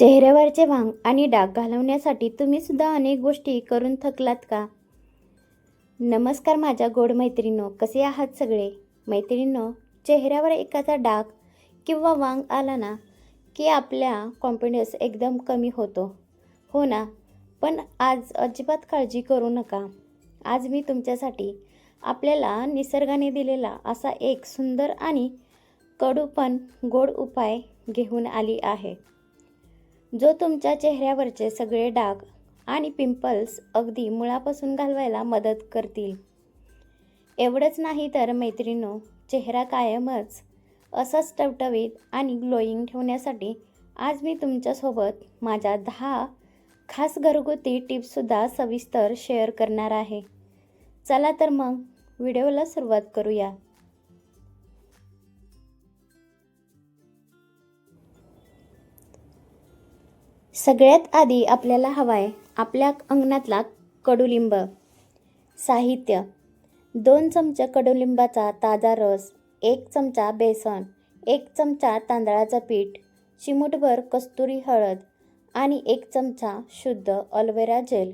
चेहऱ्यावरचे वांग आणि डाग घालवण्यासाठी तुम्ही सुद्धा अनेक गोष्टी करून थकलात का? नमस्कार माझ्या गोड मैत्रिणींनो, कसे आहात सगळे? मैत्रिणींनो, चेहऱ्यावर एखादा डाग किंवा वांग आला ना की आपल्या कॉन्फिडन्स एकदम कमी होतो, हो ना? पण आज अजिबात काळजी करू नका. आज मी तुमच्यासाठी आपल्याला निसर्गाने दिलेला असा एक सुंदर आणि कडू पण गोड उपाय घेऊन आली आहे, जो तुमच्या चेहऱ्यावरचे सगळे डाग आणि पिंपल्स अगदी मुळापासून घालवायला मदत करतील. एवढंच नाही तर मैत्रिणींनो, चेहरा कायमच असाच टवटवीत आणि ग्लोईंग ठेवण्यासाठी आज मी तुमच्यासोबत माझ्या 10 खास घरगुती टिप्ससुद्धा सविस्तर शेअर करणार आहे. चला तर मग व्हिडिओला सुरुवात करूया. सगळ्यात आधी आपल्याला हवाय आपल्या अंगणातला कडुलिंब. साहित्य: 2 चमचे कडुलिंबाचा ताजा रस, 1 चमचा बेसन, 1 चमचा तांदळाचं पीठ, चिमूटभर कस्तुरी हळद आणि 1 चमचा शुद्ध ॲलोवेरा जेल.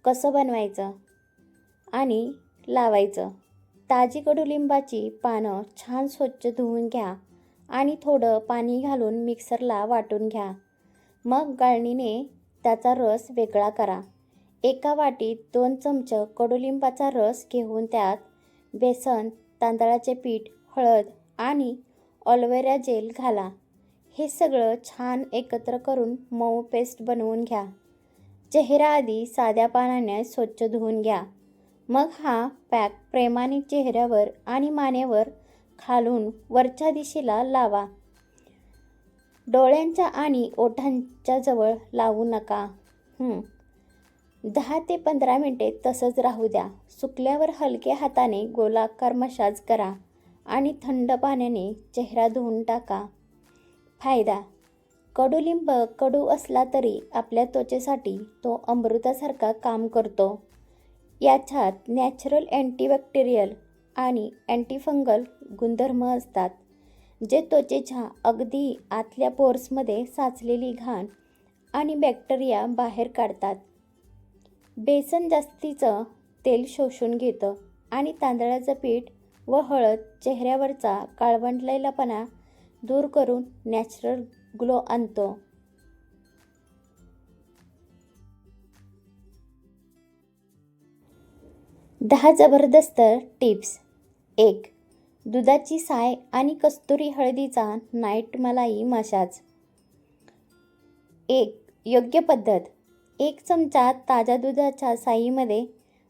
कसं बनवायचं आणि लावायचं? ताजी कडुलिंबाची पानं छान स्वच्छ धुवून घ्या आणि थोडं पाणी घालून मिक्सरला वाटून घ्या. मग गाळणीने त्याचा रस वेगळा करा. एका वाटीत 2 चमचे कडुलिंबाचा रस घेऊन त्यात बेसन, तांदळाचे पीठ, हळद आणि ॲलोवेरा जेल घाला. हे सगळं छान एकत्र करून मऊ पेस्ट बनवून घ्या. चेहरा आधी साध्या पाण्याने स्वच्छ धुवून घ्या. मग हा पॅक प्रेमाने चेहऱ्यावर आणि मानेवर खालून वरच्या दिशेला लावा. डोळ्यांच्या आणि ओठांच्या जवळ लावू नका. 10 ते 15 मिनिटे तसंच राहू द्या. सुकल्यावर हलक्या हाताने गोलाकार मसाज करा आणि थंड पाण्याने चेहरा धुवून टाका. फायदा: कडुलिंब कडू असला तरी आपल्या त्वचेसाठी तो अमृतासारखा काम करतो. याच्यात नॅचरल अँटीबॅक्टेरियल आणि अँटीफंगल गुणधर्म असतात, जे त्वचेच्या अगदी आतल्या पोर्समध्ये साचलेली घाण आणि बॅक्टेरिया बाहेर काढतात. बेसन जास्तीचं तेल शोषून घेतं आणि तांदळाचं पीठ व हळद चेहऱ्यावरचा काळवंडलेलापणा दूर करून नॅचरल ग्लो आणतो. दहा जबरदस्त टिप्स. 1. दुधाची साय आणि कस्तुरी हळदीचा नाईट मलाई मसाज. 1. योग्य पद्धत: 1 चमचा ताज्या दुधाच्या सायीमध्ये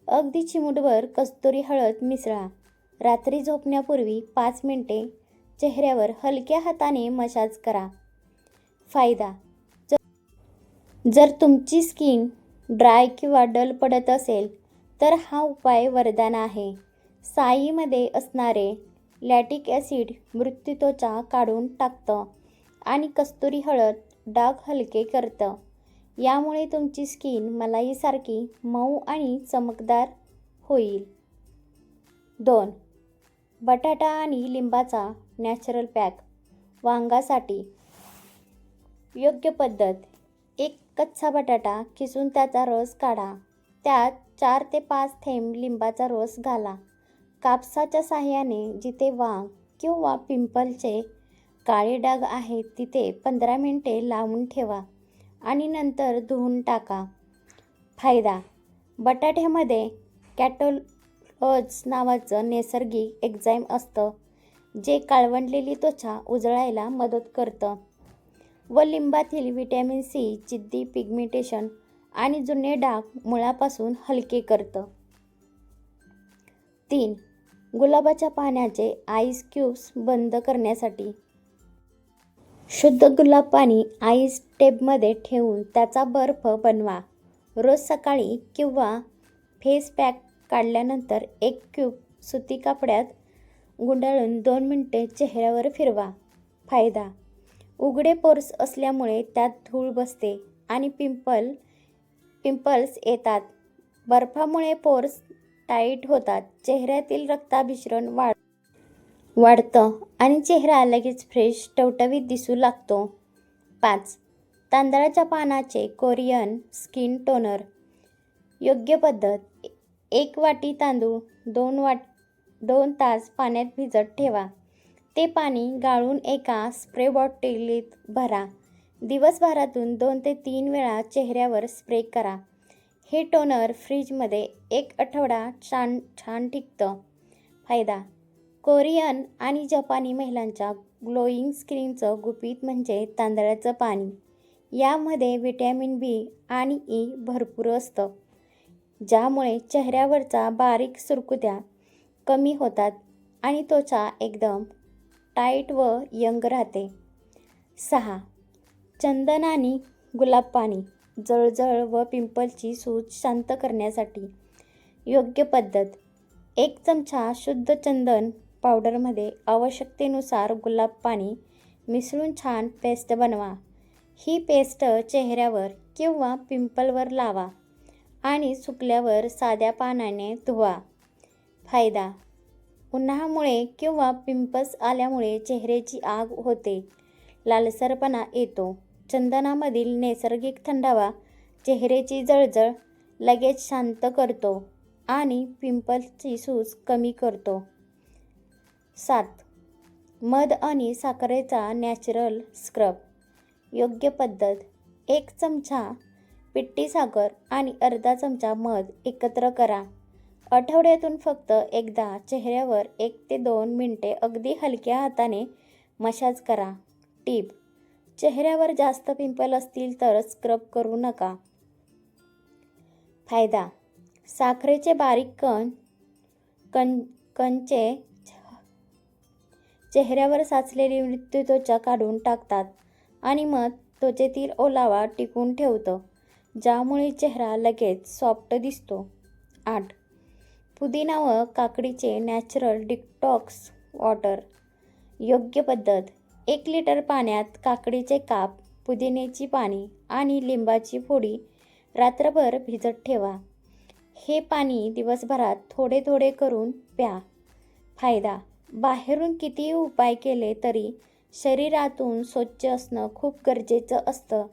अगदी चिमूटभर कस्तुरी हळद मिसळा. रात्री झोपण्यापूर्वी 5 मिनिटे चेहऱ्यावर हलक्या हाताने मसाज करा. फायदा: जर तुमची स्किन ड्राय किंवा डल पडत असेल तर हा उपाय वरदान आहे. सायीमध्ये असणारे लॅक्टिक ॲसिड मृत्यूत्वचा काढून टाकतं आणि कस्तुरी हळद डाग हलके करतं. यामुळे तुमची स्किन मलाईसारखी मऊ आणि चमकदार होईल. 2. बटाटा आणि लिंबाचा नॅचरल पॅक. वांगासाठी योग्य पद्धत: 1 कच्चा बटाटा किसून त्याचा रस काढा. त्यात 4 ते 5 थेंब लिंबाचा रस घाला. कापसाच्या साहाय्याने जिथे वांग किंवा पिंपलचे काळे डाग आहेत तिथे 15 मिनिटे लावून ठेवा आणि नंतर धुवून टाका. फायदा: बटाट्यामध्ये कॅटोलॉज नावाचं नैसर्गिक एन्झाईम असतं, जे काळवंडलेली त्वचा उजळायला मदत करतं व लिंबातील व्हिटॅमिन सी जिद्दी पिगमेंटेशन आणि जुने डाग मुळापासून हलके करतं. 3. गुलाबाच्या पाण्याचे आईस क्यूब्स बंद करण्यासाठी. शुद्ध गुलाब पाणी आईस टेबमध्ये ठेवून त्याचा बर्फ बनवा. रोज सकाळी किंवा फेस पॅक काढल्यानंतर 1 क्यूब सुती कापडात गुंडाळून 2 मिनिटे चेहऱ्यावर फिरवा. फायदा: उघडे पोर्स असल्यामुळे त्यात धूळ बसते आणि पिंपल्स येतात. बर्फामुळे पोर्स टाईट होतात, चेहऱ्यातील रक्ताभिसरण वाढतं आणि चेहरा लगेच फ्रेश टवटवीत दिसू लागतो. 5. तांदळाच्या पानाचे कोरियन स्किन टोनर. योग्य पद्धत: 1 वाटी तांदूळ 2 तास पाण्यात भिजत ठेवा. ते पाणी गाळून एका स्प्रे बॉटलीत भरा. दिवसभरातून 2 ते 3 वेळा चेहऱ्यावर स्प्रे करा. हे टोनर फ्रीजमध्ये 1 आठवडा छान टिकतं. फायदा: कोरियन आणि जपानी महिलांच्या ग्लोईंग स्किनचं गुपित म्हणजे तांदळाचं पाणी. यामध्ये व्हिटॅमिन बी आणि ई भरपूर असतं, ज्यामुळे चेहऱ्यावरचा बारीक सुरकुत्या कमी होतात आणि त्वचा एकदम टाईट व यंग राहते. 6. चंदन आणि गुलाब पाणी. जळजळ व पिंपलची सूज शांत करण्यासाठी. योग्य पद्धत: 1 चमचा शुद्ध चंदन पावडरमध्ये आवश्यकतेनुसार गुलाब पाणी मिसळून छान पेस्ट बनवा. ही पेस्ट चेहऱ्यावर किंवा पिंपलवर लावा आणि सुकल्यावर साध्या पाण्याने धुवा. फायदा: उन्हामुळे किंवा पिंपल्स आल्यामुळे चेहऱ्याची आग होते, लालसरपणा येतो. चंदनामधील नैसर्गिक थंडावा चेहऱ्याची जळजळ लगेच शांत करतो आणि पिंपल्सची सूज कमी करतो. 7. मध आणि साखरेचा नॅचरल स्क्रब. योग्य पद्धत: 1 चमचा पिठी साखर आणि अर्धा चमचा मध एकत्र करा. आठवड्यातून फक्त एकदा चेहऱ्यावर 1 ते 2 मिनिटे अगदी हलक्या हाताने मसाज करा. टीप: चेहऱ्यावर जास्त पिंपल असतील तर स्क्रब करू नका. फायदा: साखरेचे बारीक कणचे चेहऱ्यावर साचलेली मृत्यू त्वचा काढून टाकतात आणि मध त्वचेतील ओलावा टिकवून ठेवतं, ज्यामुळे चेहरा लगेच सॉफ्ट दिसतो. 8. पुदिना व काकडीचे नॅचरल डिटॉक्स वॉटर. योग्य पद्धत: 1 लिटर पाण्यात काकडीचे काप, पुदिन्याची पाने आणि लिंबाची फोडी रात्रभर भिजत ठेवा. हे पाणी दिवसभरात थोडे थोडे करून प्या. फायदा: बाहेरून कितीही उपाय केले तरी शरीरातून स्वच्छ असणं खूप गरजेचं असतं.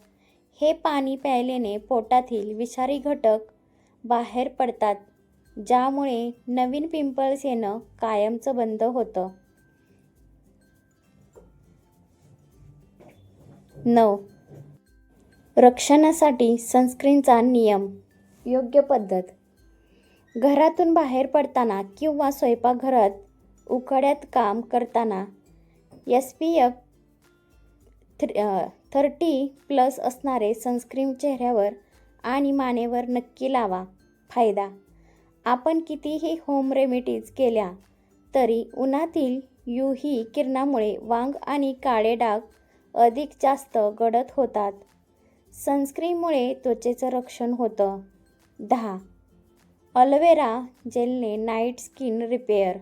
हे पाणी प्यायल्याने पोटातील विषारी घटक बाहेर पडतात, ज्यामुळे नवीन पिंपल्स येणं कायमचं बंद होतं. 9. रक्षणासाठी सनस्क्रीनचा नियम. योग्य पद्धत: घरातून बाहेर पडताना किंवा स्वयंपाकघरात उकाड्यात काम करताना SPF 30+ असणारे सनस्क्रीन चेहऱ्यावर आणि मानेवर नक्की लावा. फायदा: आपण कितीही होम रेमेडीज केल्या तरी उन्हातील UV किरणामुळे वांग आणि काळे डाग अधिक जास्त गडद होतात. सनस्क्रीनमुळे त्वचेचं रक्षण होतं. 10. ॲलोवेरा जेलने नाईट स्किन रिपेअर.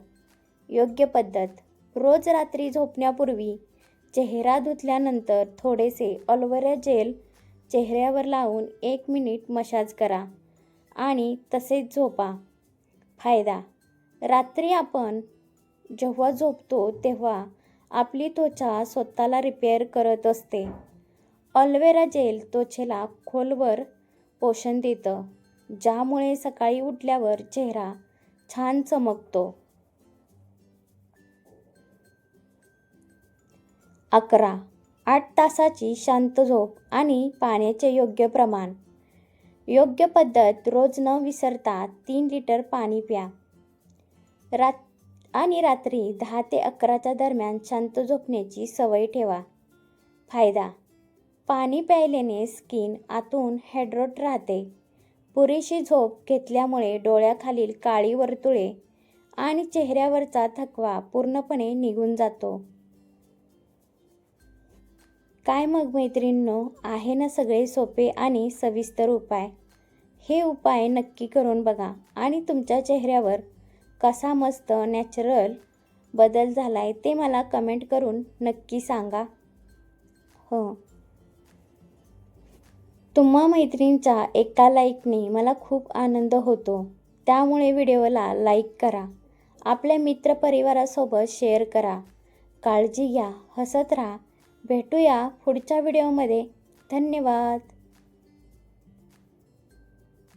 योग्य पद्धत: रोज रात्री झोपण्यापूर्वी चेहरा धुतल्यानंतर थोडेसे ॲलोवेरा जेल चेहऱ्यावर लावून 1 मिनिट मसाज करा आणि तसेच झोपा. फायदा: रात्री आपण जेव्हा झोपतो तेव्हा आपली त्वचा स्वतःला रिपेअर करत असते. ॲलोवेरा जेल त्वचेला खोलवर पोषण देतं, ज्यामुळे सकाळी उठल्यावर चेहरा छान चमकतो. 11. 8 तासाची शांत झोप आणि पाण्याचे योग्य प्रमाण. योग्य पद्धत: रोज न विसरता 3 लिटर पाणी प्या आणि रात्री 10 ते 11च्या दरम्यान शांत झोपण्याची सवय ठेवा. फायदा: पाणी प्यायल्याने स्किन आतून हायड्रेट राहते. पुरेशी झोप घेतल्यामुळे डोळ्याखालील काळी वर्तुळे आणि चेहऱ्यावरचा थकवा पूर्णपणे निघून जातो. काय मग मैत्रिणींनो, आहे ना सगळे सोपे आणि सविस्तर उपाय? हे उपाय नक्की करून बघा आणि तुमच्या चेहऱ्यावर कसा मस्त नॅचरल बदल झालाय ते मला कमेंट करून नक्की सांगा. हो, तुम्हा मैत्रिणींच्या एका लाईकने मला खूप आनंद होतो. त्यामुळे व्हिडिओला लाईक करा, आपल्या मित्रपरिवारासोबत शेअर करा. काळजी घ्या, हसत राहा. भेटूया पुढच्या व्हिडिओमध्ये. धन्यवाद.